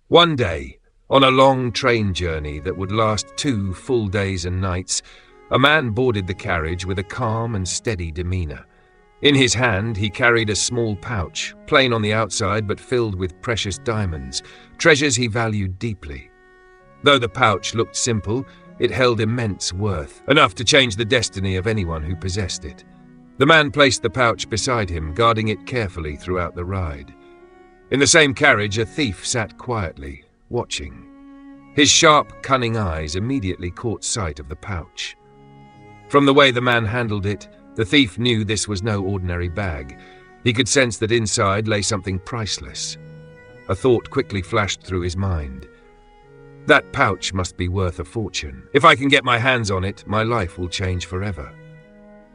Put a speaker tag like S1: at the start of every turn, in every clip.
S1: One day, on a long train journey that would last 2 full days and nights, a man boarded the carriage with a calm and steady demeanor. In his hand, he carried a small pouch, plain on the outside but filled with precious diamonds, treasures he valued deeply. Though the pouch looked simple, it held immense worth, enough to change the destiny of anyone who possessed it. The man placed the pouch beside him, guarding it carefully throughout the ride. In the same carriage, a thief sat quietly, watching. His sharp, cunning eyes immediately caught sight of the pouch. From the way the man handled it, the thief knew this was no ordinary bag. He could sense that inside lay something priceless. A thought quickly flashed through his mind. That pouch must be worth a fortune. If I can get my hands on it, my life will change forever.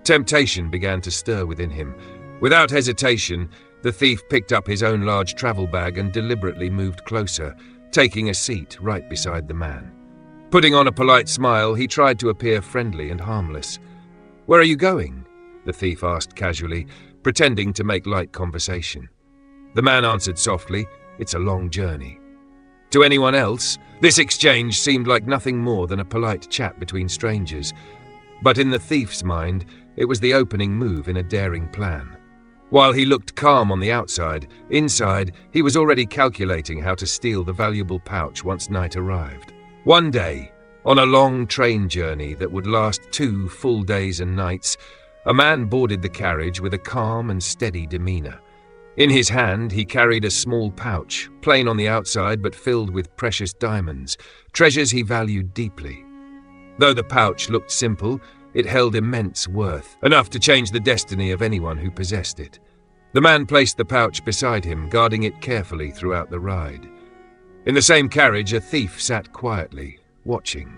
S1: Temptation began to stir within him. Without hesitation, the thief picked up his own large travel bag and deliberately moved closer, taking a seat right beside the man. Putting on a polite smile, he tried to appear friendly and harmless. "Where are you going?" the thief asked casually, pretending to make light conversation. The man answered softly, "It's a long journey." To anyone else, this exchange seemed like nothing more than a polite chat between strangers. But in the thief's mind, it was the opening move in a daring plan. While he looked calm on the outside, inside, he was already calculating how to steal the valuable pouch once night arrived. One day, on a long train journey that would last 2 full days and nights, a man boarded the carriage with a calm and steady demeanor. In his hand, he carried a small pouch, plain on the outside but filled with precious diamonds, treasures he valued deeply. Though the pouch looked simple, it held immense worth, enough to change the destiny of anyone who possessed it. The man placed the pouch beside him, guarding it carefully throughout the ride. In the same carriage, a thief sat quietly, watching.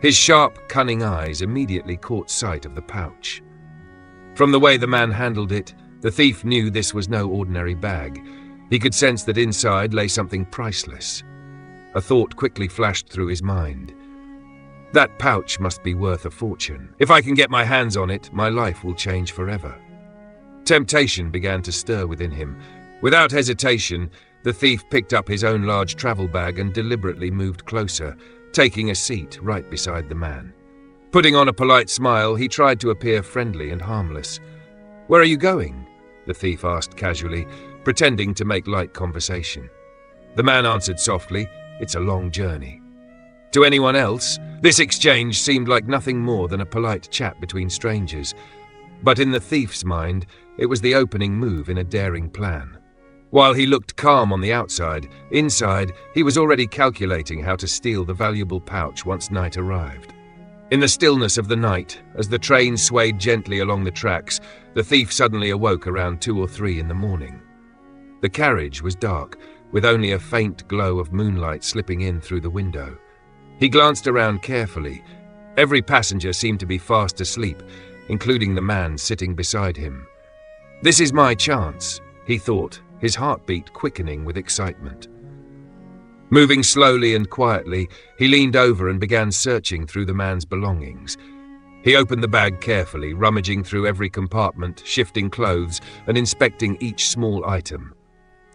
S1: His sharp, cunning eyes immediately caught sight of the pouch. From the way the man handled it, the thief knew this was no ordinary bag. He could sense that inside lay something priceless. A thought quickly flashed through his mind. That pouch must be worth a fortune. If I can get my hands on it, my life will change forever. Temptation began to stir within him. Without hesitation, the thief picked up his own large travel bag and deliberately moved closer, taking a seat right beside the man. Putting on a polite smile, he tried to appear friendly and harmless. "Where are you going?" the thief asked casually, pretending to make light conversation. The man answered softly, "It's a long journey." To anyone else, this exchange seemed like nothing more than a polite chat between strangers. But in the thief's mind, it was the opening move in a daring plan. While he looked calm on the outside, inside, he was already calculating how to steal the valuable pouch once night arrived. In the stillness of the night, as the train swayed gently along the tracks, the thief suddenly awoke around 2 or 3 in the morning. The carriage was dark, with only a faint glow of moonlight slipping in through the window. He glanced around carefully. Every passenger seemed to be fast asleep, including the man sitting beside him. "This is my chance," he thought, his heartbeat quickening with excitement. Moving slowly and quietly, he leaned over and began searching through the man's belongings. He opened the bag carefully, rummaging through every compartment, shifting clothes, and inspecting each small item.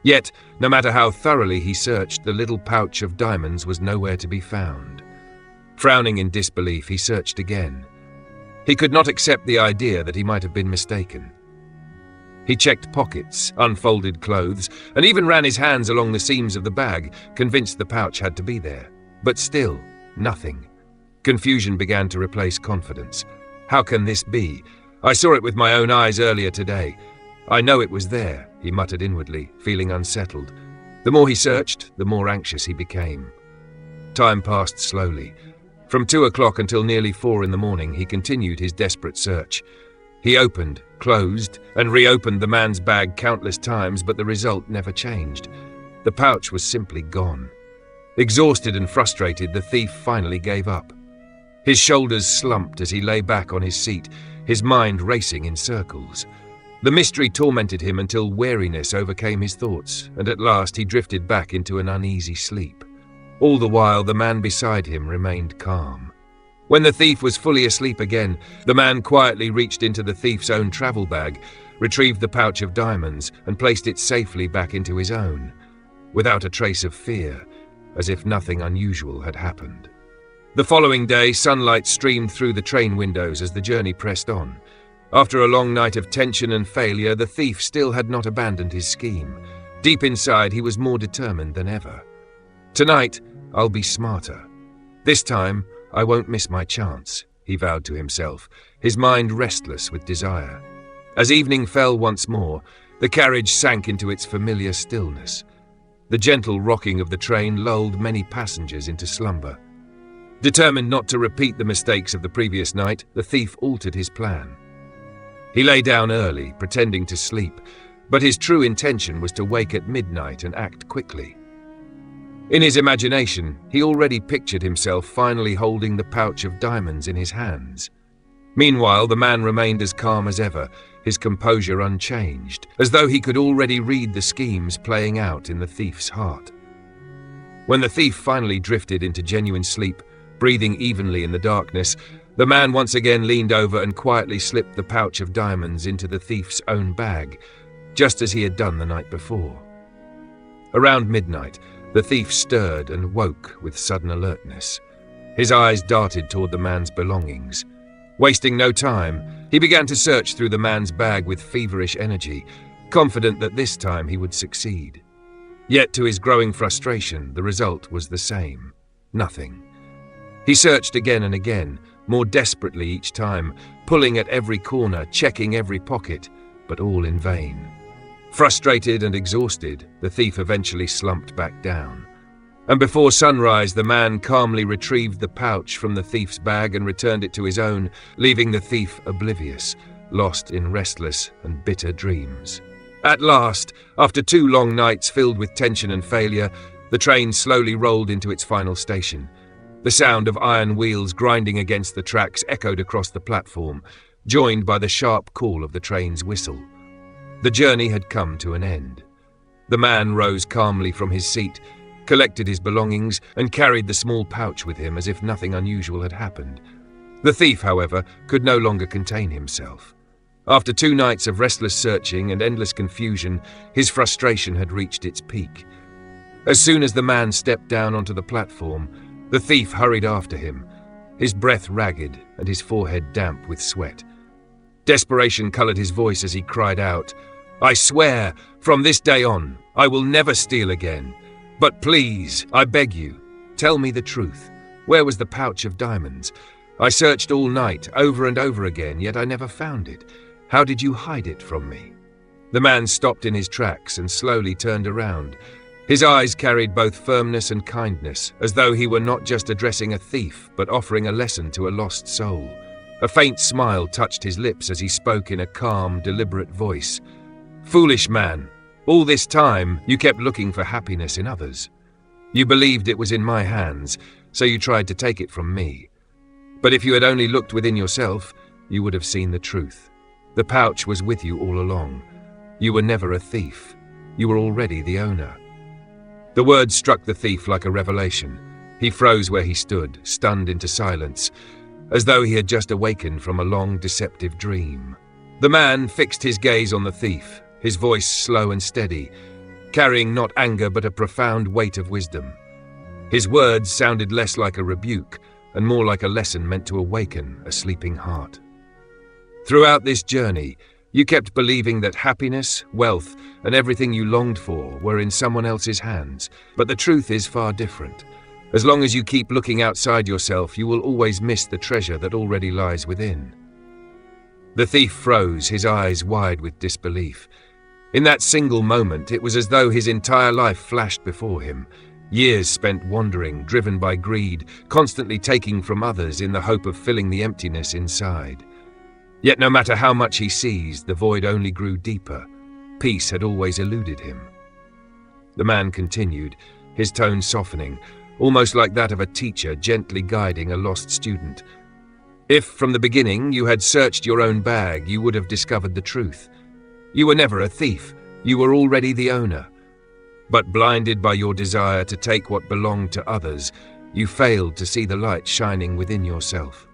S1: Yet, no matter how thoroughly he searched, the little pouch of diamonds was nowhere to be found. Frowning in disbelief, he searched again. He could not accept the idea that he might have been mistaken. He checked pockets, unfolded clothes, and even ran his hands along the seams of the bag, convinced the pouch had to be there. But still, nothing. Confusion began to replace confidence. "How can this be? I saw it with my own eyes earlier today. I know it was there," he muttered inwardly, feeling unsettled. The more he searched, the more anxious he became. Time passed slowly. From 2 o'clock until nearly 4 in the morning, he continued his desperate search. He opened, closed, and reopened the man's bag countless times, but the result never changed. The pouch was simply gone. Exhausted and frustrated, the thief finally gave up. His shoulders slumped as he lay back on his seat, his mind racing in circles. The mystery tormented him until weariness overcame his thoughts, and at last he drifted back into an uneasy sleep. All the while, the man beside him remained calm. When the thief was fully asleep again, the man quietly reached into the thief's own travel bag, retrieved the pouch of diamonds, and placed it safely back into his own. Without a trace of fear, as if nothing unusual had happened. The following day, sunlight streamed through the train windows as the journey pressed on. After a long night of tension and failure, the thief still had not abandoned his scheme. Deep inside, he was more determined than ever. "Tonight, I'll be smarter. This time, I won't miss my chance," he vowed to himself, his mind restless with desire. As evening fell once more, the carriage sank into its familiar stillness. The gentle rocking of the train lulled many passengers into slumber. Determined not to repeat the mistakes of the previous night, the thief altered his plan. He lay down early, pretending to sleep, but his true intention was to wake at midnight and act quickly. In his imagination, he already pictured himself finally holding the pouch of diamonds in his hands. Meanwhile, the man remained as calm as ever, his composure unchanged, as though he could already read the schemes playing out in the thief's heart. When the thief finally drifted into genuine sleep, breathing evenly in the darkness, the man once again leaned over and quietly slipped the pouch of diamonds into the thief's own bag, just as he had done the night before. Around midnight, the thief stirred and woke with sudden alertness. His eyes darted toward the man's belongings. Wasting no time, he began to search through the man's bag with feverish energy, confident that this time he would succeed. Yet to his growing frustration, the result was the same: nothing. He searched again and again, more desperately each time, pulling at every corner, checking every pocket, but all in vain. Frustrated and exhausted, the thief eventually slumped back down. And before sunrise, the man calmly retrieved the pouch from the thief's bag and returned it to his own, leaving the thief oblivious, lost in restless and bitter dreams. At last, after 2 long nights filled with tension and failure, the train slowly rolled into its final station. The sound of iron wheels grinding against the tracks echoed across the platform, joined by the sharp call of the train's whistle. The journey had come to an end. The man rose calmly from his seat, collected his belongings, and carried the small pouch with him as if nothing unusual had happened. The thief, however, could no longer contain himself. After 2 nights of restless searching and endless confusion, his frustration had reached its peak. As soon as the man stepped down onto the platform, the thief hurried after him, his breath ragged and his forehead damp with sweat. Desperation colored his voice as he cried out, "I swear, from this day on, I will never steal again. But please, I beg you, tell me the truth. Where was the pouch of diamonds? I searched all night, over and over again, yet I never found it. How did you hide it from me?" The man stopped in his tracks and slowly turned around. His eyes carried both firmness and kindness, as though he were not just addressing a thief, but offering a lesson to a lost soul. A faint smile touched his lips as he spoke in a calm, deliberate voice. "Foolish man, all this time you kept looking for happiness in others. You believed it was in my hands, so you tried to take it from me. But if you had only looked within yourself, you would have seen the truth. The pouch was with you all along. You were never a thief. You were already the owner." The words struck the thief like a revelation. He froze where he stood, stunned into silence, as though he had just awakened from a long, deceptive dream. The man fixed his gaze on the thief, his voice slow and steady, carrying not anger but a profound weight of wisdom. His words sounded less like a rebuke and more like a lesson meant to awaken a sleeping heart. "Throughout this journey, you kept believing that happiness, wealth, and everything you longed for were in someone else's hands, but the truth is far different. As long as you keep looking outside yourself, you will always miss the treasure that already lies within." The thief froze, his eyes wide with disbelief. In that single moment, it was as though his entire life flashed before him. Years spent wandering, driven by greed, constantly taking from others in the hope of filling the emptiness inside. Yet no matter how much he seized, the void only grew deeper. Peace had always eluded him. The man continued, his tone softening, almost like that of a teacher gently guiding a lost student. "If, from the beginning, you had searched your own bag, you would have discovered the truth. You were never a thief. You were already the owner. But blinded by your desire to take what belonged to others, you failed to see the light shining within yourself."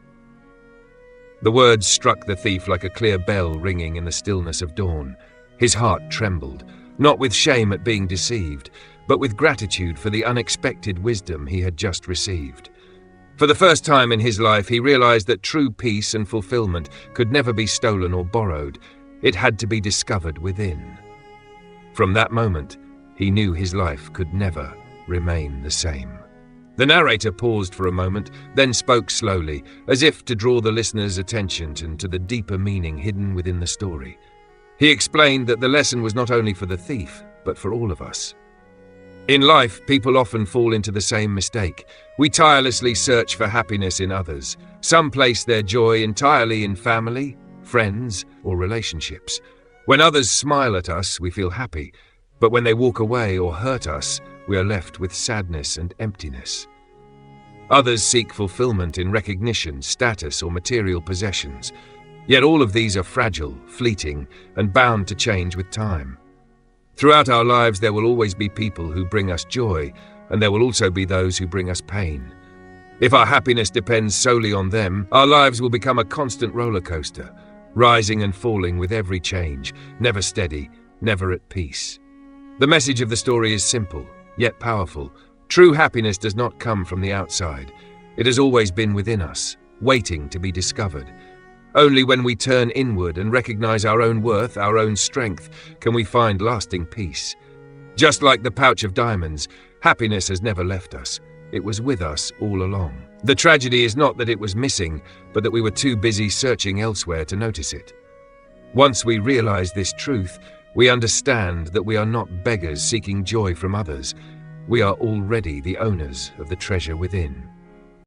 S1: The words struck the thief like a clear bell ringing in the stillness of dawn. His heart trembled, not with shame at being deceived, but with gratitude for the unexpected wisdom he had just received. For the first time in his life, he realized that true peace and fulfillment could never be stolen or borrowed. It had to be discovered within. From that moment, he knew his life could never remain the same. The narrator paused for a moment, then spoke slowly, as if to draw the listener's attention to the deeper meaning hidden within the story. He explained that the lesson was not only for the thief, but for all of us. In life, people often fall into the same mistake. We tirelessly search for happiness in others. Some place their joy entirely in family, friends, or relationships. When others smile at us, we feel happy, but when they walk away or hurt us, we are left with sadness and emptiness. Others seek fulfillment in recognition, status, or material possessions. Yet all of these are fragile, fleeting, and bound to change with time. Throughout our lives, there will always be people who bring us joy, and there will also be those who bring us pain. If our happiness depends solely on them, our lives will become a constant roller coaster, rising and falling with every change, never steady, never at peace. The message of the story is simple, yet powerful. True happiness does not come from the outside. It has always been within us, waiting to be discovered. Only when we turn inward and recognize our own worth, our own strength, can we find lasting peace. Just like the pouch of diamonds, happiness has never left us. It was with us all along. The tragedy is not that it was missing, but that we were too busy searching elsewhere to notice it. Once we realize this truth, we understand that we are not beggars seeking joy from others. We are already the owners of the treasure within.